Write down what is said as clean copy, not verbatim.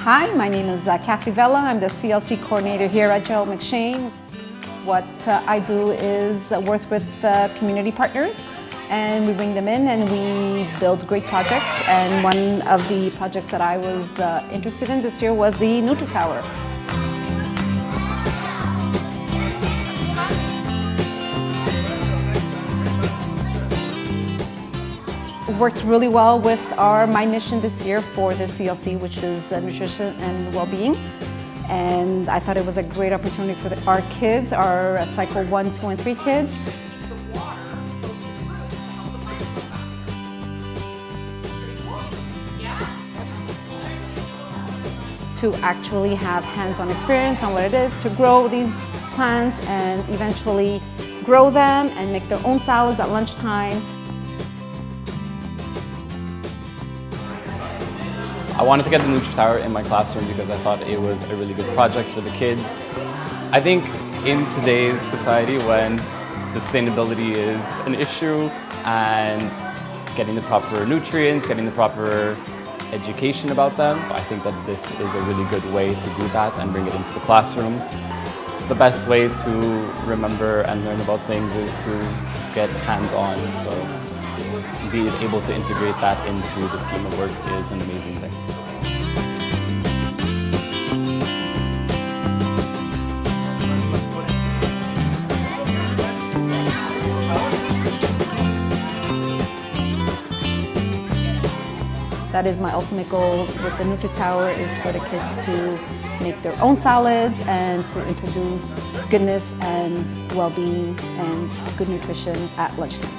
Hi, my name is Kathy Vella. I'm the CLC coordinator here at Gerald McShane. What I do is work with community partners, and we bring them in and we build great projects. And one of the projects that I was interested in this year was the Nutri-tower. Worked really well with my mission this year for the CLC, which is nutrition and well-being. And I thought it was a great opportunity for our kids, our cycle 1, 2, and 3 kids. To actually have hands-on experience on what it is to grow these plants and eventually grow them and make their own salads at lunchtime. I wanted to get the Nutri-tower in my classroom because I thought it was a really good project for the kids. I think in today's society, when sustainability is an issue and getting the proper nutrients, getting the proper education about them, I think that this is a really good way to do that and bring it into the classroom. The best way to remember and learn about things is to get hands-on. So being able to integrate that into the scheme of work is an amazing thing. That is my ultimate goal with the Nutri-tower, is for the kids to make their own salads and to introduce goodness and well-being and good nutrition at lunchtime.